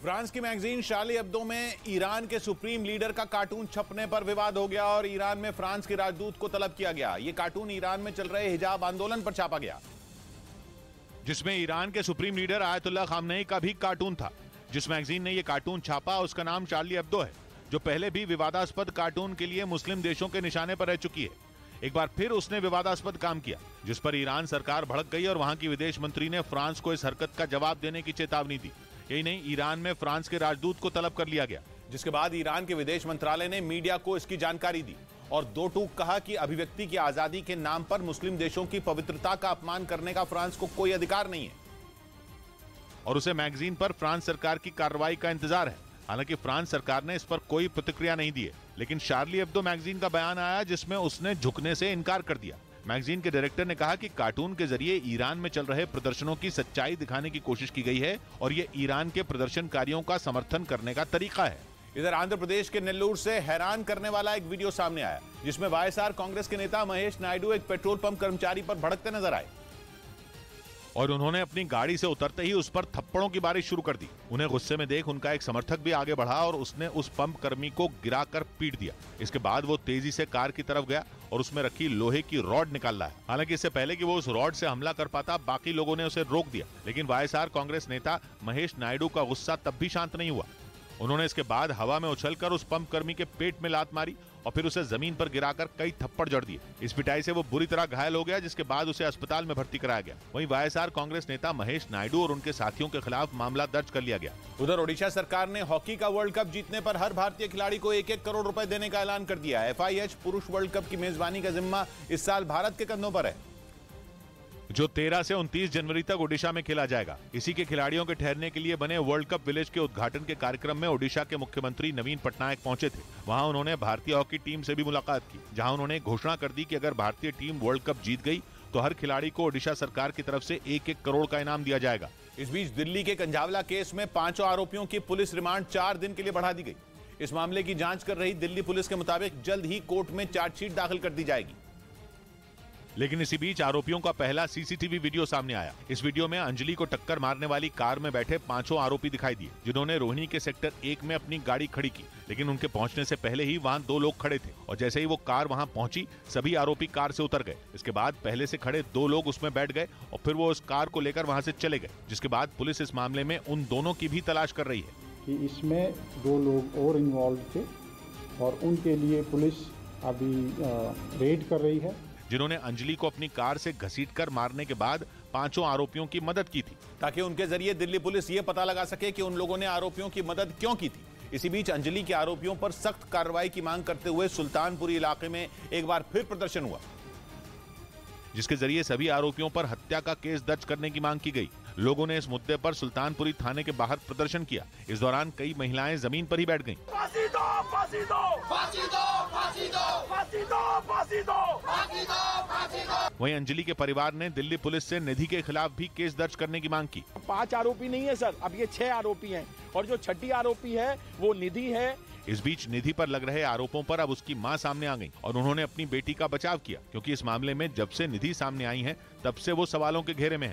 France की magazine शार्ली Hebdo में Iran के सुप्रीम लीडर का कार्टून छपने पर विवाद हो गया और ईरान में फ्रांस के राजदूत को तलब किया गया। यह कार्टून ईरान में चल रहे हिजाब आंदोलन पर छापा गया, जिसमें ईरान के सुप्रीम लीडर आयतुल्लाह खामनेई का भी कार्टून था। जिस मैगजीन ने यह कार्टून छापा उसका नाम शार्ली एब्दो है, जो पहले भी विवादास्पद कार्टून के लिए मुस्लिम देशों के निशाने पर रह चुकी है। एक बार फिर उसने विवादास्पद काम किया, जिस पर ईरान सरकार भड़क गई और वहां की विदेश मंत्री ने फ्रांस को इस हरकत का जवाब देने की चेतावनी दी। यही नहीं, ईरान में फ्रांस के राजदूत को तलब कर लिया गया, जिसके बाद ईरान के विदेश मंत्रालय ने मीडिया को इसकी जानकारी दी और दो टूक कहा कि अभिव्यक्ति की आजादी के नाम पर मुस्लिम देशों की पवित्रता का अपमान करने का फ्रांस को कोई अधिकार नहीं है और उसे मैगजीन पर फ्रांस सरकार की कार्रवाई का इंतजार है। हालांकि फ्रांस सरकार ने इस पर कोई प्रतिक्रिया नहीं दी है, लेकिन शार्ली एब्दो मैगजीन का बयान आया जिसमें उसने झुकने से इनकार कर दिया। मैगजीन के डायरेक्टर ने कहा कि कार्टून के जरिए ईरान में चल रहे प्रदर्शनों की सच्चाई दिखाने की कोशिश की गई है और ये ईरान के प्रदर्शनकारियों का समर्थन करने का तरीका है। इधर आंध्र प्रदेश के नेल्लूर से हैरान करने वाला एक वीडियो सामने आया, जिसमें वाईएसआर कांग्रेस के नेता महेश नायडू एक पेट्रोल पंप कर्मचारी पर भड़कते नजर आए और उन्होंने अपनी गाड़ी से उतरते ही उस पर थप्पड़ों की बारिश शुरू कर दी। उन्हें गुस्से में देख उनका एक समर्थक भी आगे बढ़ा और उसने उस पंप कर्मी को गिराकर पीट दिया। इसके बाद वो तेजी से कार की तरफ गया और उसमें रखी लोहे की रॉड निकाल लाया। हालांकि इससे पहले कि वो उस रॉड से हमला कर पाता, बाकी लोगों ने उसे रोक दिया, लेकिन वाईएसआर कांग्रेस नेता महेश नायडू का गुस्सा तब भी शांत नहीं हुआ। उन्होंने इसके बाद हवा में उछलकर उस पंप कर्मी के पेट में लात मारी और फिर उसे जमीन पर गिराकर कई थप्पड़ जड़ दिए। इस पिटाई से वो बुरी तरह घायल हो गया, जिसके बाद उसे अस्पताल में भर्ती कराया गया। वहीं वाईएसआर कांग्रेस नेता महेश नायडू और उनके साथियों के खिलाफ मामला दर्ज कर लिया गया। उधर ओडिशा सरकार ने हॉकी का वर्ल्ड कप जीतने पर हर भारतीय खिलाड़ी को 1-1 करोड़ रुपए देने का ऐलान कर दिया है। FIH पुरुष वर्ल्ड कप की मेजबानी का जिम्मा इस साल भारत के कंधों पर है, जो 13 से 29 जनवरी तक ओडिशा में खेला जाएगा। इसी के खिलाड़ियों के ठहरने के लिए बने वर्ल्ड कप विलेज के उद्घाटन के कार्यक्रम में ओडिशा के मुख्यमंत्री नवीन पटनायक पहुंचे थे। वहां उन्होंने भारतीय हॉकी टीम से भी मुलाकात की, जहां उन्होंने घोषणा कर दी कि अगर भारतीय टीम वर्ल्ड कप जीत गई तो हर खिलाड़ी को ओडिशा सरकार की तरफ से 1-1 करोड़ का इनाम दिया जाएगा। इस बीच दिल्ली के कंझावला केस में 5 आरोपियों की पुलिस रिमांड 4 दिन के लिए बढ़ा दी गई। इस मामले की जांच कर रही दिल्ली पुलिस के मुताबिक जल्द ही कोर्ट में चार्जशीट दाखिल कर दी जाएगी। लेकिन इसी बीच आरोपियों का पहला सीसीटीवी वीडियो सामने आया। इस वीडियो में अंजलि को टक्कर मारने वाली कार में बैठे 5 आरोपी दिखाई दिए, जिन्होंने रोहिणी के सेक्टर 1 में अपनी गाड़ी खड़ी की, लेकिन उनके पहुंचने से पहले ही वहां 2 लोग खड़े थे और जैसे ही वो कार वहां पहुंची, सभी आरोपी कार से उतर गए। इसके बाद पहले से खड़े 2 लोग उसमें बैठ गए और फिर वो उस कार को लेकर वहां से चले गए, जिसके बाद पुलिस इस मामले में उन दोनों की भी तलाश कर रही है कि इसमें 2 लोग और इन्वॉल्व थे और उनके लिए पुलिस अभी रेड कर रही है, जिन्होंने अंजलि को अपनी कार से घसीटकर मारने के बाद 5 आरोपियों की मदद की थी, ताकि उनके जरिए दिल्ली पुलिस ये पता लगा सके कि उन लोगों ने आरोपियों की मदद क्यों की थी। इसी बीच अंजलि के आरोपियों पर सख्त कार्रवाई की मांग करते हुए सुल्तानपुरी इलाके में एक बार फिर प्रदर्शन हुआ, जिसके जरिए सभी आरोपियों पर हत्या का केस दर्ज करने की मांग की गई। लोगों ने इस मुद्दे पर सुल्तानपुरी थाने के बाहर प्रदर्शन किया। इस दौरान कई महिलाएं जमीन पर ही बैठ गईं। फांसी दो, फांसी दो, फांसी दो, फांसी दो, फांसी दो, फांसी दो, फांसी दो, फांसी दो। वहीं अंजलि के परिवार ने दिल्ली पुलिस से निधि के खिलाफ भी केस दर्ज करने की मांग की। 5 आरोपी नहीं है सर, अब ये 6 आरोपी हैं और जो 6ठी आरोपी है वो निधि है। इस बीच निधि पर लग रहे आरोपों पर अब उसकी मां सामने आ गई और उन्होंने अपनी बेटी का बचाव किया, क्योंकि इस मामले में जब से निधि सामने आई है तब से वो सवालों के घेरे में है।